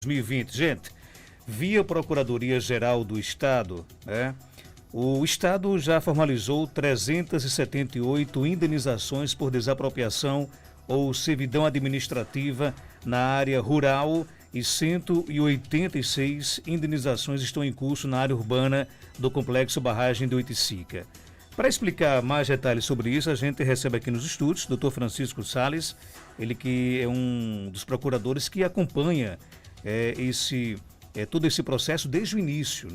2020. Gente, via Procuradoria-Geral do Estado, o Estado já formalizou 378 indenizações por desapropriação ou servidão administrativa na área rural e 186 indenizações estão em curso na área urbana do Complexo Barragem do Oiticica. Para explicar mais detalhes sobre isso, a gente recebe aqui nos estúdios o Dr. Francisco Salles, ele que é um dos procuradores que acompanha todo esse processo desde o início,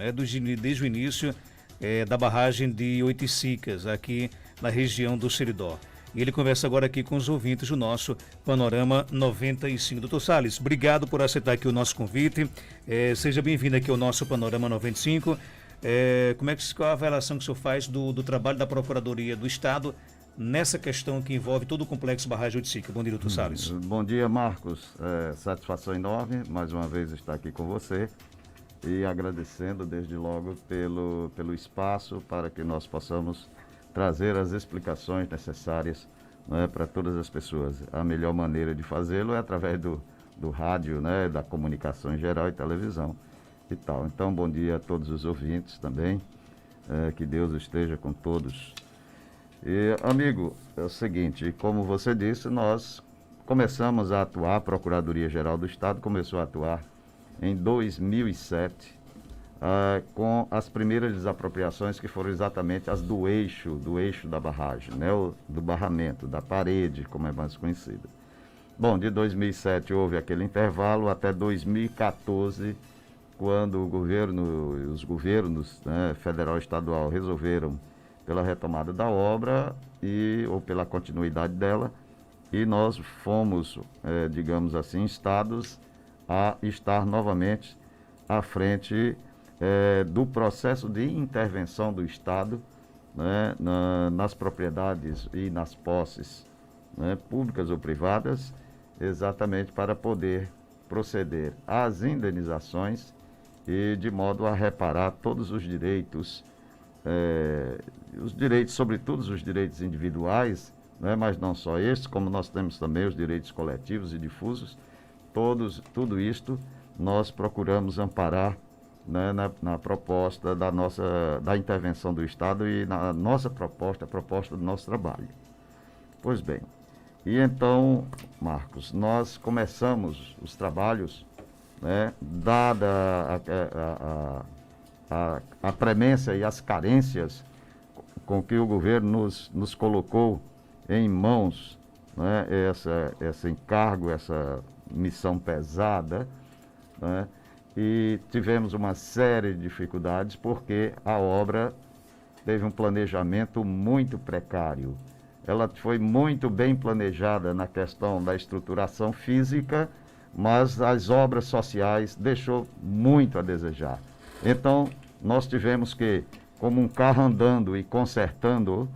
desde o início da barragem de Oiticicas, aqui na região do Seridó. E ele conversa agora aqui com os ouvintes do nosso Panorama 95. Doutor Salles, obrigado por aceitar aqui o nosso convite. Seja bem-vindo aqui ao nosso Panorama 95. Qual a avaliação que o senhor faz do trabalho da Procuradoria do Estado nessa questão que envolve todo o complexo barragem Oiticica? Bom dia, doutor Salles. Bom dia, Marcos. Satisfação enorme mais uma vez estar aqui com você e agradecendo desde logo pelo espaço para que nós possamos trazer as explicações necessárias para todas as pessoas. A melhor maneira de fazê-lo é através do rádio, da comunicação em geral e televisão e tal. Então, bom dia a todos os ouvintes também, que Deus esteja com todos. E, amigo, é o seguinte, como você disse, nós começamos a atuar, a Procuradoria-Geral do Estado começou a atuar em 2007, com as primeiras desapropriações que foram exatamente as do eixo da barragem, do barramento, da parede, como é mais conhecida. Bom, de 2007 houve aquele intervalo até 2014, quando os governos federal e estadual resolveram pela retomada da obra ou pela continuidade dela, e nós fomos, digamos assim, instados a estar novamente à frente do processo de intervenção do Estado nas propriedades e nas posses públicas ou privadas, exatamente para poder proceder às indenizações e de modo a reparar todos os direitos, sobretudo os direitos individuais, mas não só estes, como nós temos também os direitos coletivos e difusos. Tudo isto nós procuramos amparar na proposta da intervenção do Estado e na nossa proposta, a proposta do nosso trabalho. Pois bem, e então, Marcos, nós começamos os trabalhos, dada a premência e as carências com que o governo nos colocou em mãos, esse encargo, essa missão pesada, e tivemos uma série de dificuldades porque a obra teve um planejamento muito precário. Ela foi muito bem planejada na questão da estruturação física, mas as obras sociais deixou muito a desejar. Então, nós tivemos que, como um carro andando e consertando,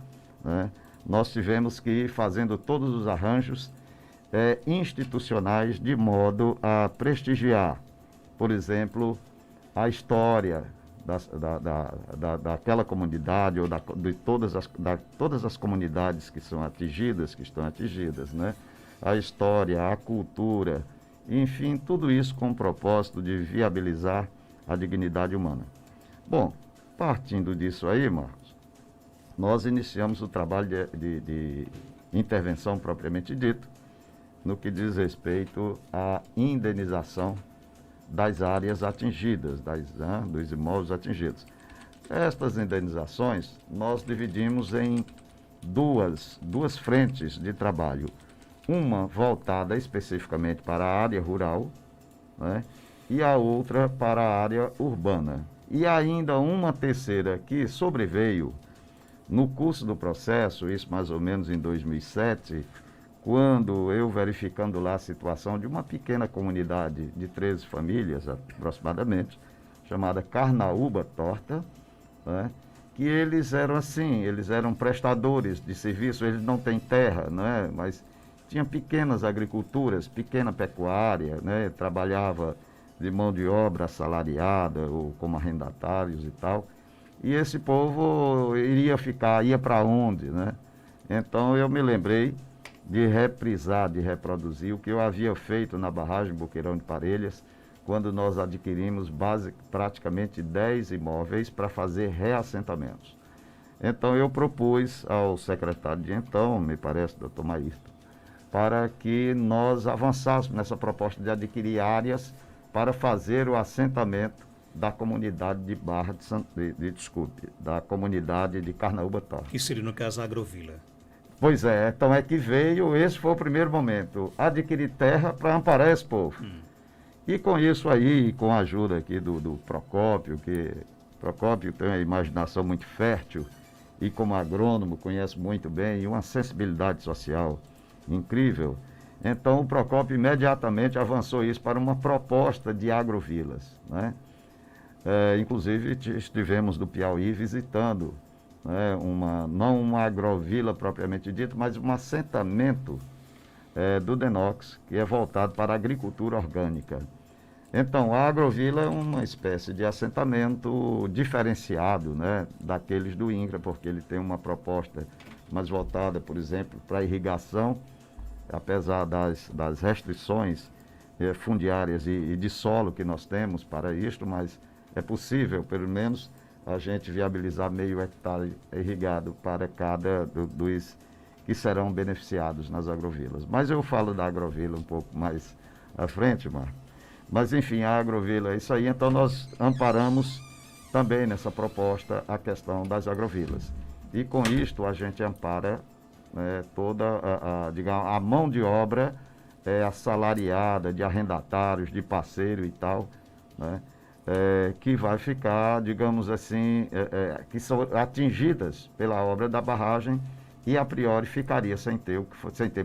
nós tivemos que ir fazendo todos os arranjos institucionais de modo a prestigiar, por exemplo, a história daquela comunidade ou de todas as comunidades que estão atingidas, a história, a cultura, enfim, tudo isso com o propósito de viabilizar a dignidade humana. Bom, partindo disso aí, Marcos, nós iniciamos o trabalho de intervenção propriamente dito, no que diz respeito à indenização das áreas atingidas, dos imóveis atingidos. Estas indenizações nós dividimos em duas frentes de trabalho. Uma voltada especificamente para a área rural, e a outra para a área urbana. E ainda uma terceira que sobreveio no curso do processo, isso mais ou menos em 2007, quando eu verificando lá a situação de uma pequena comunidade de 13 famílias, aproximadamente, chamada Carnaúba Torta, que eles eram prestadores de serviço, eles não têm terra, mas tinham pequenas agriculturas, pequena pecuária, trabalhava de mão de obra assalariada ou como arrendatários e tal, e esse povo ia para onde, Então eu me lembrei de reproduzir o que eu havia feito na barragem Boqueirão de Parelhas, quando nós adquirimos praticamente 10 imóveis para fazer reassentamentos. Então eu propus ao secretário de então, me parece, doutor Maírton, para que nós avançássemos nessa proposta de adquirir áreas para fazer o assentamento da comunidade de Barra da comunidade de Carnaúba Torres. Que seria, no caso, a Agrovila. Pois é, então é que veio, esse foi o primeiro momento, adquirir terra para amparar esse povo. E com isso aí, com a ajuda aqui do Procópio, que Procópio tem uma imaginação muito fértil e como agrônomo conhece muito bem e uma sensibilidade social incrível, então o Procópio imediatamente avançou isso para uma proposta de agrovilas, né? Inclusive estivemos no Piauí visitando, né, não uma agrovila propriamente dita, mas um assentamento do Denox, que é voltado para a agricultura orgânica. Então, a agrovila é uma espécie de assentamento diferenciado, né, daqueles do INCRA, porque ele tem uma proposta mais voltada, por exemplo, para a irrigação, apesar das restrições fundiárias e de solo que nós temos para isto, mas é possível, pelo menos, a gente viabilizar meio hectare irrigado para cada dos que serão beneficiados nas agrovilas. Mas eu falo da agrovila um pouco mais à frente, Marco. Mas, enfim, a agrovila é isso aí. Então, nós amparamos também nessa proposta a questão das agrovilas. E, com isto, a gente ampara toda digamos, a mão de obra assalariada, de arrendatários, de parceiro e tal, né? Que vai ficar, digamos assim, que são atingidas pela obra da barragem e, a priori, ficaria sem ter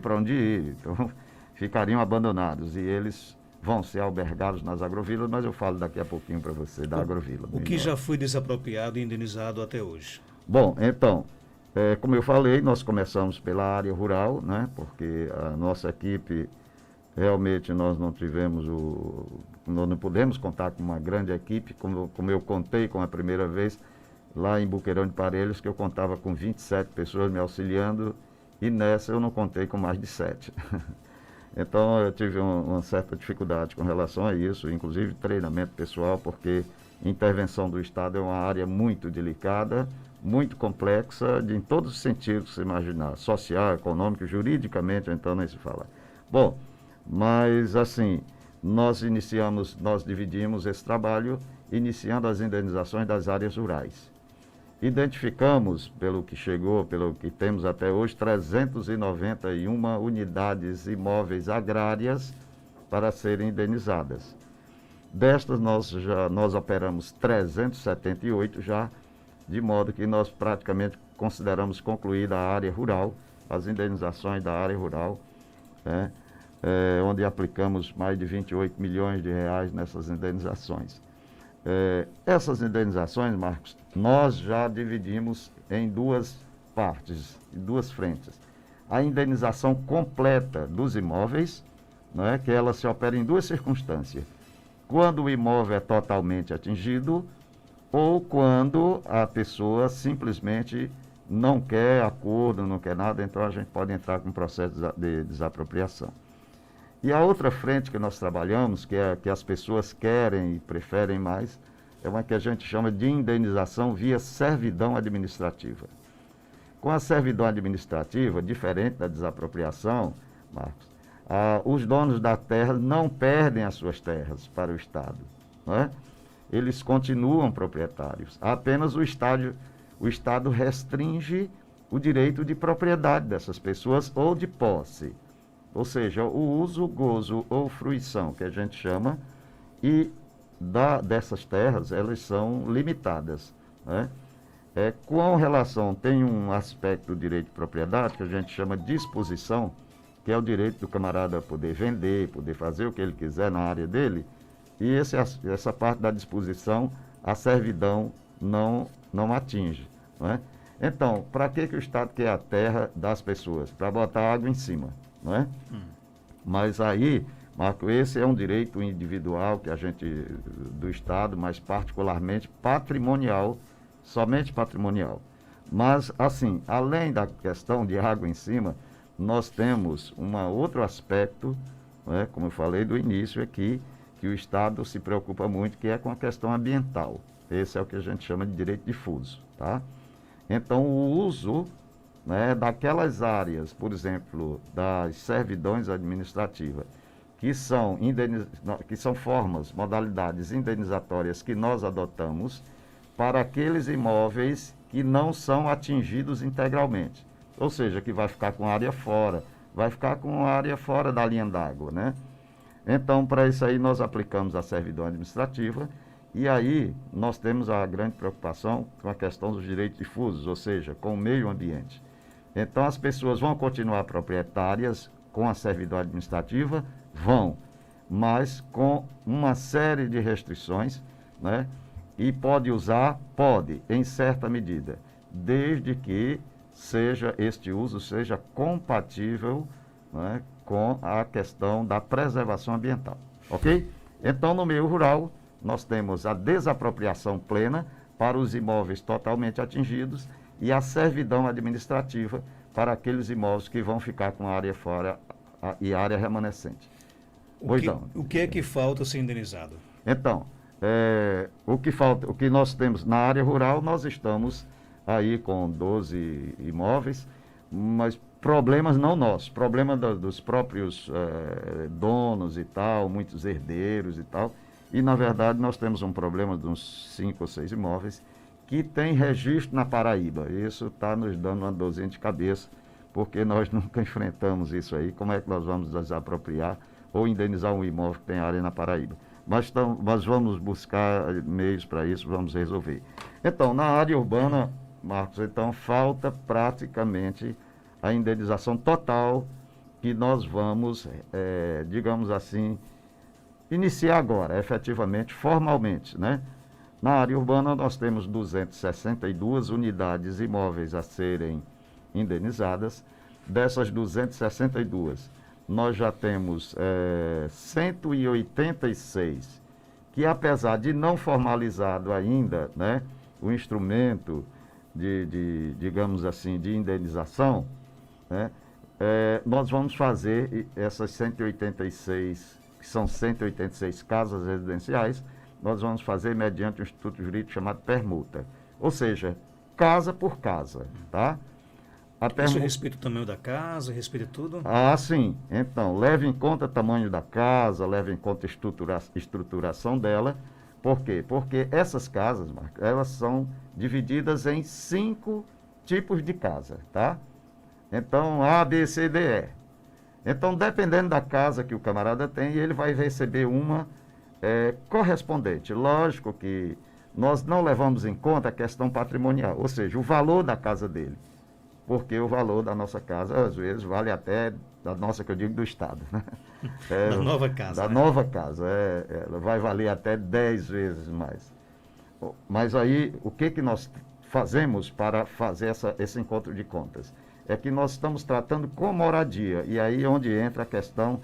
para onde ir. Então, ficariam abandonados e eles vão ser albergados nas agrovilas, mas eu falo daqui a pouquinho para você da agrovila. O que já foi desapropriado e indenizado até hoje? Bom, então, como eu falei, nós começamos pela área rural, né? Porque a nossa equipe, realmente nós não pudemos contar com uma grande equipe, como eu contei com a primeira vez, lá em Boqueirão de Parelhos, que eu contava com 27 pessoas me auxiliando, e nessa eu não contei com mais de 7. Então, eu tive uma certa dificuldade com relação a isso, inclusive treinamento pessoal, porque intervenção do Estado é uma área muito delicada, muito complexa, em todos os sentidos que você imaginar, social, econômico, juridicamente, então nem se fala. Bom, mas assim, nós dividimos esse trabalho, iniciando as indenizações das áreas rurais. Identificamos, pelo que temos até hoje, 391 unidades imóveis agrárias para serem indenizadas. Destas, nós operamos 378 já, de modo que nós praticamente consideramos concluída a área rural, as indenizações da área rural, né, onde aplicamos mais de 28 milhões de reais nessas indenizações. Essas indenizações, Marcos, nós já dividimos em duas partes, em duas frentes. A indenização completa dos imóveis, né, que ela se opera em duas circunstâncias. Quando o imóvel é totalmente atingido ou quando a pessoa simplesmente não quer acordo, não quer nada, então a gente pode entrar com processo de desapropriação. E a outra frente que nós trabalhamos, que as pessoas querem e preferem mais, é uma que a gente chama de indenização via servidão administrativa. Com a servidão administrativa, diferente da desapropriação, Marcos, os donos da terra não perdem as suas terras para o Estado, não é? Eles continuam proprietários. Apenas o Estado restringe o direito de propriedade dessas pessoas ou de posse. Ou seja, o uso, gozo ou fruição, que a gente chama, e dessas terras, elas são limitadas, né? Com relação, tem um aspecto do direito de propriedade, que a gente chama de disposição, que é o direito do camarada poder vender, poder fazer o que ele quiser na área dele, e essa parte da disposição, a servidão não atinge, não é? Então, para que o Estado quer a terra das pessoas? Para botar água em cima, não é? Mas aí, Marco, esse é um direito individual que do Estado, mas particularmente patrimonial, somente patrimonial. Mas, assim, além da questão de água em cima, nós temos outro aspecto, né, como eu falei do início aqui, que que o Estado se preocupa muito, que é com a questão ambiental. Esse é o que a gente chama de direito difuso, tá? Então, o uso, né, daquelas áreas, por exemplo, das servidões administrativas, que são formas, modalidades indenizatórias que nós adotamos para aqueles imóveis que não são atingidos integralmente. Ou seja, que vai ficar com área fora, vai ficar com área fora da linha d'água, né? Então, para isso aí, nós aplicamos a servidão administrativa e aí nós temos a grande preocupação com a questão dos direitos difusos, ou seja, com o meio ambiente. Então, as pessoas vão continuar proprietárias com a servidão administrativa? Vão, mas com uma série de restrições, né? E pode usar? Pode, em certa medida, desde que este uso seja compatível, né, com a questão da preservação ambiental, ok? Então, no meio rural, nós temos a desapropriação plena para os imóveis totalmente atingidos e a servidão administrativa para aqueles imóveis que vão ficar com área fora e área remanescente. O que é que falta ser indenizado? Então, o que nós temos na área rural, nós estamos aí com 12 imóveis, mas problemas não nossos, problema dos próprios donos e tal, muitos herdeiros e tal. E, na verdade, nós temos um problema de uns 5 ou 6 imóveis que tem registro na Paraíba. Isso está nos dando uma dorzinha de cabeça, porque nós nunca enfrentamos isso aí. Como é que nós vamos desapropriar ou indenizar um imóvel que tem área na Paraíba? Mas vamos buscar meios para isso, vamos resolver. Então, na área urbana, Marcos, então falta praticamente a indenização total que nós vamos, digamos assim, iniciar agora, efetivamente, formalmente, né? Na área urbana nós temos 262 unidades imóveis a serem indenizadas. Dessas 262, nós já temos 186 que, apesar de não formalizado ainda, né, o instrumento digamos assim, de indenização, né, nós vamos fazer essas 186, que são 186 casas residenciais, nós vamos fazer mediante um instituto jurídico chamado permuta. Ou seja, casa por casa, tá? Isso respeita o tamanho da casa, respeita tudo? Ah, sim. Então, leve em conta o tamanho da casa, leve em conta a estruturação dela. Por quê? Porque essas casas, Marcos, elas são divididas em 5 tipos de casa, tá? Então, A, B, C, D, E. Então, dependendo da casa que o camarada tem, ele vai receber uma correspondente. Lógico que nós não levamos em conta a questão patrimonial, ou seja, o valor da casa dele. Porque o valor da nossa casa, às vezes, vale até da nossa, que eu digo, do Estado, né? Da nova casa. Da nova casa. Ela vai valer até 10 vezes mais. Mas aí, o que nós fazemos para fazer esse encontro de contas? É que nós estamos tratando com moradia, e aí é onde entra a questão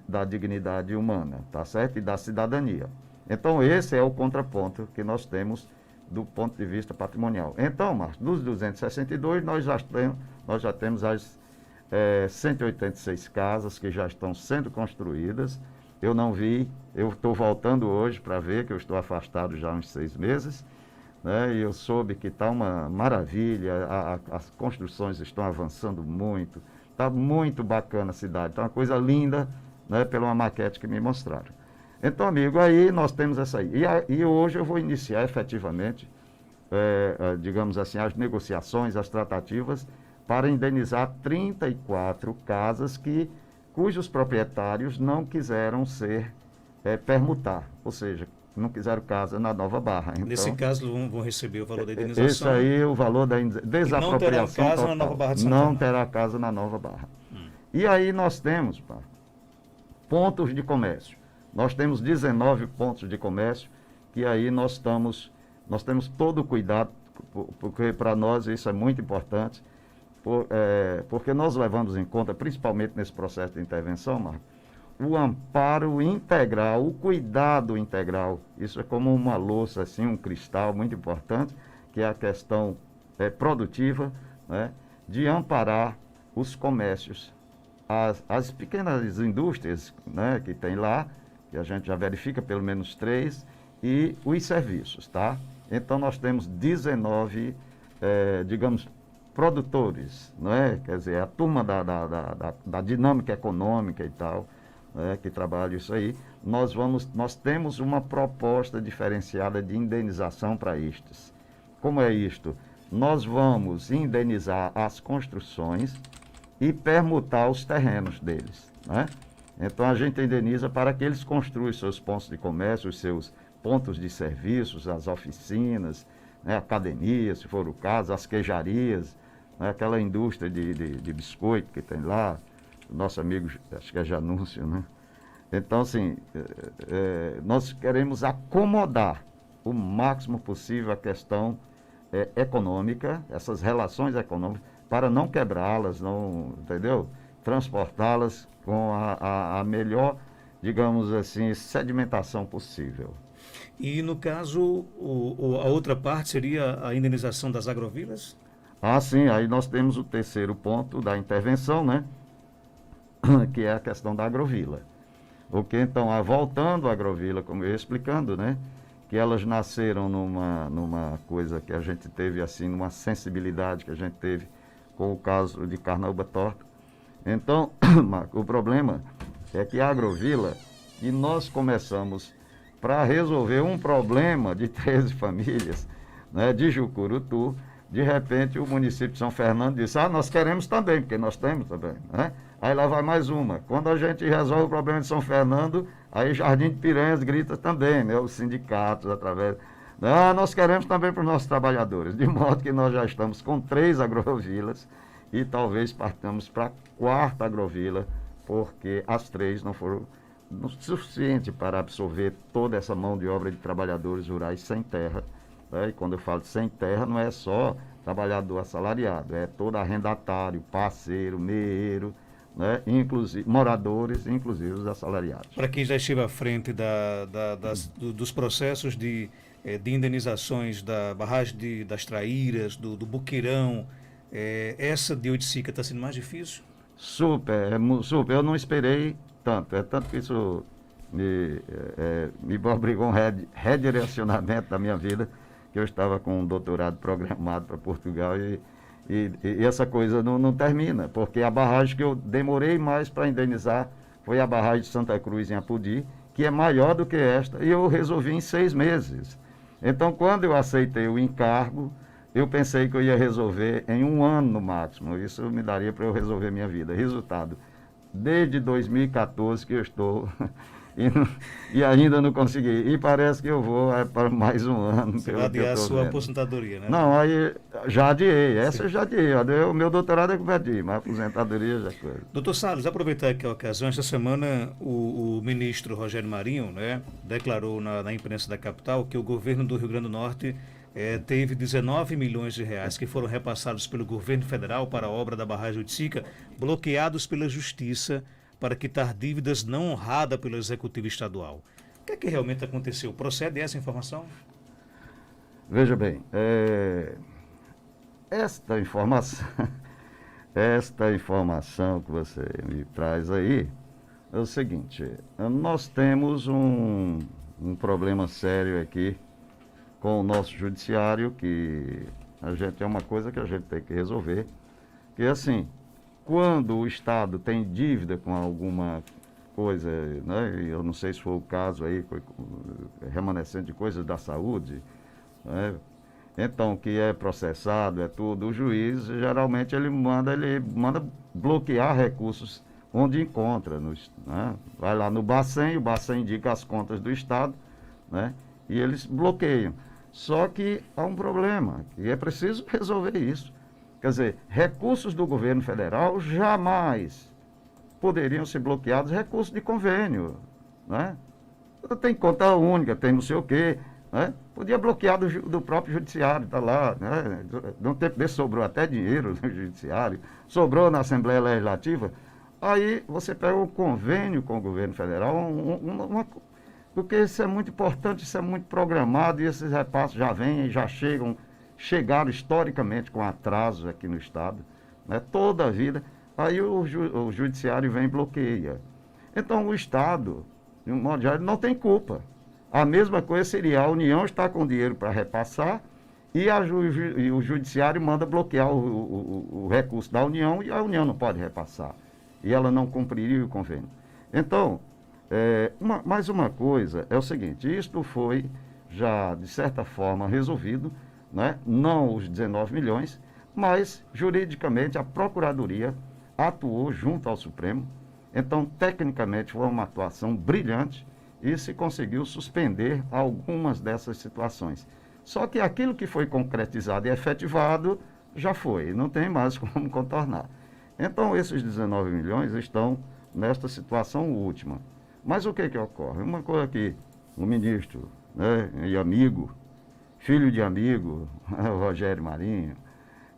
da dignidade humana, tá certo? E da cidadania. Então, esse é o contraponto que nós temos do ponto de vista patrimonial. Então, Marcos, dos 262, nós já temos as 186 casas que já estão sendo construídas. Eu não vi, eu estou voltando hoje para ver, que eu estou afastado já há uns 6 meses, né? E eu soube que está uma maravilha, as construções estão avançando muito, está muito bacana a cidade, está uma coisa linda, né, pela uma maquete que me mostraram. Então, amigo, aí nós temos essa aí. E hoje eu vou iniciar efetivamente, digamos assim, as negociações, as tratativas, para indenizar 34 casas cujos proprietários não quiseram permutar, ou seja, não quiseram casa na Nova Barra. Então, nesse caso, vão receber o valor da indenização. Esse aí, o valor da desapropriação não terá casa total. na Nova Barra de Santana. Não terá casa na Nova Barra. E aí nós temos pontos de comércio. Nós temos 19 pontos de comércio, que aí nós temos todo o cuidado, porque para nós isso é muito importante, porque nós levamos em conta, principalmente nesse processo de intervenção, Marco, o amparo integral, o cuidado integral. Isso é como uma louça, assim, um cristal muito importante, que é a questão produtiva, né, de amparar os comércios, as pequenas indústrias, né, que tem lá, que a gente já verifica pelo menos 3, e os serviços, tá? Então nós temos 19, digamos, produtores, não é? Quer dizer, a turma da dinâmica econômica e tal, né, que trabalha isso aí. Nós temos uma proposta diferenciada de indenização para estes. Como é isto? Nós vamos indenizar as construções e permutar os terrenos deles, né? Então a gente indeniza para que eles construam seus pontos de comércio, os seus pontos de serviços, as oficinas, né, academias, se for o caso, as queijarias, né, aquela indústria de biscoito que tem lá, o nosso amigo, acho que é Janúncio, né? Então, assim, nós queremos acomodar o máximo possível a questão econômica, essas relações econômicas, para não quebrá-las, não, entendeu? Transportá-las com a melhor, digamos assim, sedimentação possível. E no caso, a outra parte seria a indenização das agrovilas? Ah, sim, aí nós temos o terceiro ponto da intervenção, né? Que é a questão da agrovila. Ok, então, voltando à agrovila, como eu ia explicando, né? Que elas nasceram numa coisa que a gente teve, assim, numa sensibilidade que a gente teve com o caso de Carnaúba Torta. Então, Marco, o problema é que a agrovila, que nós começamos para resolver um problema de 13 famílias, né, de Jucurutu, de repente o município de São Fernando disse, nós queremos também, porque nós temos também, né? Aí lá vai mais uma. Quando a gente resolve o problema de São Fernando, aí Jardim de Piranhas grita também, né? Os sindicatos através... nós queremos também para os nossos trabalhadores, de modo que nós já estamos com 3 agrovilas e talvez partamos para a 4ª agrovila, porque as 3 não foram suficiente para absorver toda essa mão de obra de trabalhadores rurais sem terra. E quando eu falo sem terra, não é só trabalhador assalariado, é todo arrendatário, parceiro, meeiro, né? Inclusive, moradores, inclusive os assalariados. Para quem já esteve à frente dos processos de indenizações da barragem das Traíras, do Boqueirão, essa de Oiticica está sendo mais difícil? Super, super. Eu não esperei tanto. É tanto que isso me obrigou um redirecionamento da minha vida, que eu estava com um doutorado programado para Portugal e essa coisa não termina, porque a barragem que eu demorei mais para indenizar foi a barragem de Santa Cruz em Apodi, que é maior do que esta, e eu resolvi em 6 meses. Então, quando eu aceitei o encargo, eu pensei que eu ia resolver em 1 ano no máximo. Isso me daria para eu resolver minha vida. Resultado, desde 2014 que eu estou e ainda não consegui. E parece que eu vou para mais 1 ano. Você vai adiar a sua aposentadoria, né? Não, aí já adiei. Essa eu já adiei. O meu doutorado é que eu perdi, mas a aposentadoria já foi. Doutor Salles, aproveitar aqui a ocasião, esta semana o ministro Rogério Marinho, né, declarou na imprensa da capital que o governo do Rio Grande do Norte teve 19 milhões de reais que foram repassados pelo governo federal para a obra da barragem Oiticica, bloqueados pela justiça para quitar dívidas não honradas pelo executivo estadual. O que é que realmente aconteceu? Procede essa informação? Veja bem, esta informação que você me traz aí é o seguinte: nós temos um problema sério aqui com o nosso judiciário, que a gente é uma coisa que a gente tem que resolver, que é assim, quando o Estado tem dívida com alguma coisa, né, eu não sei se foi o caso aí, remanescente de coisas da saúde, né, então, que é processado, é tudo, o juiz, geralmente, ele manda bloquear recursos onde encontra, né, vai lá no Bacen, o Bacen indica as contas do Estado, né, e eles bloqueiam. Só que há um problema, e é preciso resolver isso. Quer dizer, recursos do governo federal jamais poderiam ser bloqueados, recursos de convênio, né? Tem conta única, tem não sei o quê, né? Podia bloquear do próprio judiciário, está lá, né? De um tempo desse sobrou até dinheiro no judiciário, sobrou na Assembleia Legislativa. Aí você pega um convênio com o governo federal, porque isso é muito importante, isso é muito programado, e esses repassos já vêm e já chegaram historicamente com atrasos aqui no Estado, né? Toda a vida. Aí o judiciário vem e bloqueia. Então o Estado, de um modo geral, não tem culpa. A mesma coisa seria a União estar com dinheiro para repassar e o Judiciário manda bloquear o recurso da União e a União não pode repassar. E ela não cumpriria o convênio. Então, mais uma coisa é o seguinte, isto foi já, de certa forma, resolvido, né? Não os 19 milhões, mas, juridicamente, a Procuradoria atuou junto ao Supremo. Então, tecnicamente, foi uma atuação brilhante e se conseguiu suspender algumas dessas situações. Só que aquilo que foi concretizado e efetivado já foi, não tem mais como contornar. Então, esses 19 milhões estão nesta situação última. Mas o que ocorre? Uma coisa que o ministro, né, e amigo, filho de amigo, o Rogério Marinho,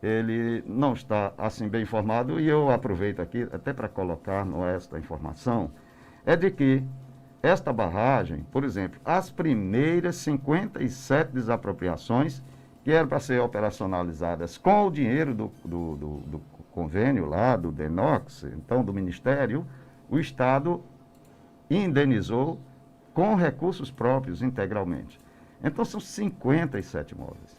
ele não está assim bem informado, e eu aproveito aqui até para colocar esta informação, é de que esta barragem, por exemplo, as primeiras 57 desapropriações que eram para ser operacionalizadas com o dinheiro do convênio lá, do DENOX, então do Ministério, o Estado indenizou com recursos próprios integralmente. Então são 57 imóveis.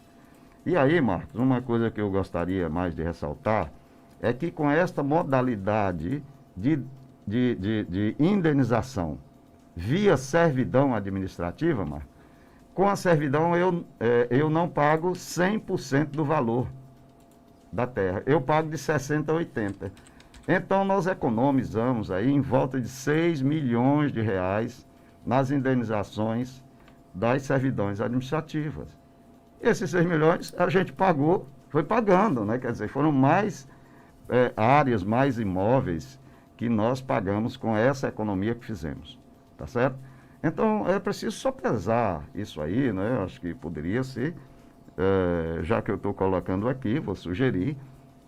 E aí, Marcos, uma coisa que eu gostaria mais de ressaltar é que com esta modalidade de indenização via servidão administrativa, Marcos, com a servidão eu não pago 100% do valor da terra, eu pago de 60% a 80%. Então nós economizamos aí em volta de 6 milhões de reais nas indenizações das servidões administrativas. Esses 6 milhões a gente pagou, foi pagando, né? Quer dizer, foram mais áreas, mais imóveis que nós pagamos com essa economia que fizemos, tá certo? Então, é preciso só pesar isso aí, né? Eu acho que poderia ser, já que eu estou colocando aqui, vou sugerir,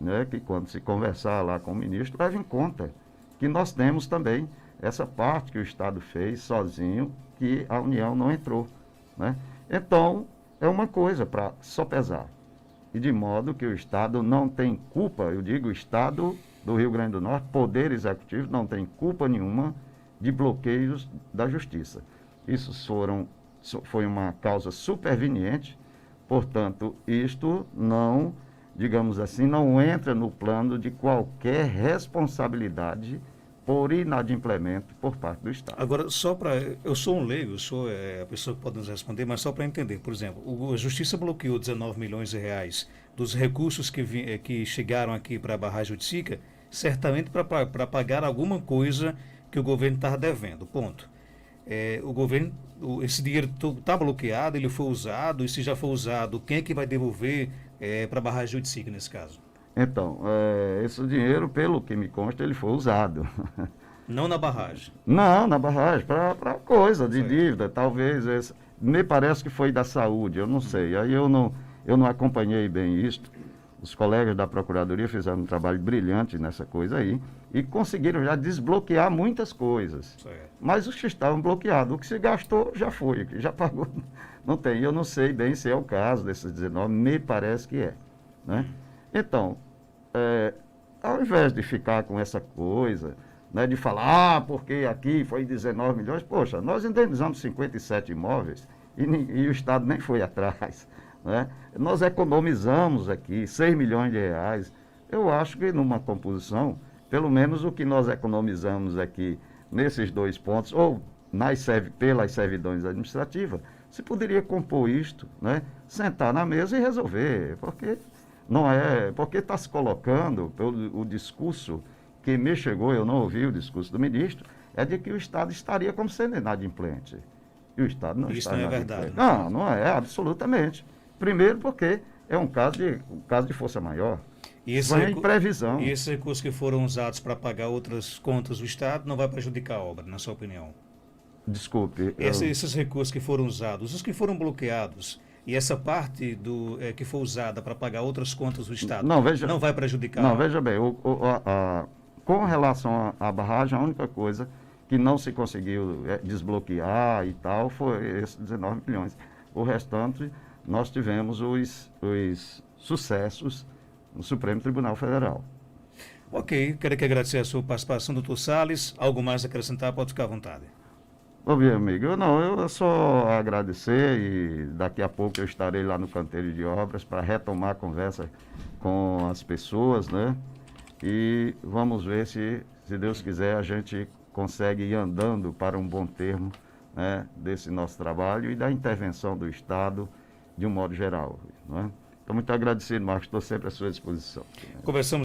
né, que quando se conversar lá com o ministro, leve em conta que nós temos também essa parte que o Estado fez sozinho, que a União não entrou, né? Então, é uma coisa para sopesar. E de modo que o Estado não tem culpa, eu digo o Estado do Rio Grande do Norte, Poder Executivo, não tem culpa nenhuma de bloqueios da Justiça. Isso foi uma causa superveniente, portanto, isto não, digamos assim, não entra no plano de qualquer responsabilidade por inadimplemento por parte do Estado. Agora, eu sou um leigo, eu sou a pessoa que pode nos responder, mas só para entender, por exemplo, a Justiça bloqueou 19 milhões de reais dos recursos que chegaram aqui para a barragem de Sica, certamente para pagar alguma coisa que o governo estava devendo, ponto. O governo, esse dinheiro está bloqueado, ele foi usado, e se já foi usado, quem é que vai devolver para a barragem de Sica nesse caso? Então, esse dinheiro, pelo que me consta, ele foi usado. Não na barragem? Não, na barragem, para coisa de Certo. dívida, talvez. Me parece que foi da saúde, eu não sei. Aí eu não acompanhei bem isso. Os colegas da Procuradoria fizeram um trabalho brilhante nessa coisa aí e conseguiram já desbloquear muitas coisas. Certo. Mas os que estavam bloqueados, o que se gastou já foi, já pagou. Não tem, eu não sei bem se é o caso desses 19, me parece que é, né? Então, ao invés de ficar com essa coisa, né, de falar, porque aqui foi 19 milhões, poxa, nós indenizamos 57 imóveis e o Estado nem foi atrás, né? Nós economizamos aqui 6 milhões de reais. Eu acho que numa composição, pelo menos o que nós economizamos aqui nesses 2 pontos, ou pelas servidões administrativas, se poderia compor isto, né, sentar na mesa e resolver, porque está se colocando, pelo o discurso que me chegou, eu não ouvi o discurso do ministro, é de que o Estado estaria como sendo inadimplente. E o Estado não Isso está não é inadimplente. verdade. Não, não é, absolutamente. Primeiro porque é um caso de força maior. E esse Vai em previsão. E esses recursos que foram usados para pagar outras contas do Estado não vai prejudicar a obra, na sua opinião? Desculpe. Esses recursos que foram usados, os que foram bloqueados, e essa parte que foi usada para pagar outras contas do Estado, não vai prejudicar? Não, veja bem, com relação à barragem, a única coisa que não se conseguiu desbloquear e tal foi esses 19 milhões. O restante, nós tivemos os sucessos no Supremo Tribunal Federal. Ok, quero aqui agradecer a sua participação, doutor Salles. Algo mais a acrescentar, pode ficar à vontade. Ô, meu amigo, eu só agradecer e daqui a pouco eu estarei lá no canteiro de obras para retomar a conversa com as pessoas, né? E vamos ver se Deus quiser, a gente consegue ir andando para um bom termo, né, desse nosso trabalho e da intervenção do Estado de um modo geral, não é? Então, muito agradecido, Marcos, estou sempre à sua disposição. Conversamos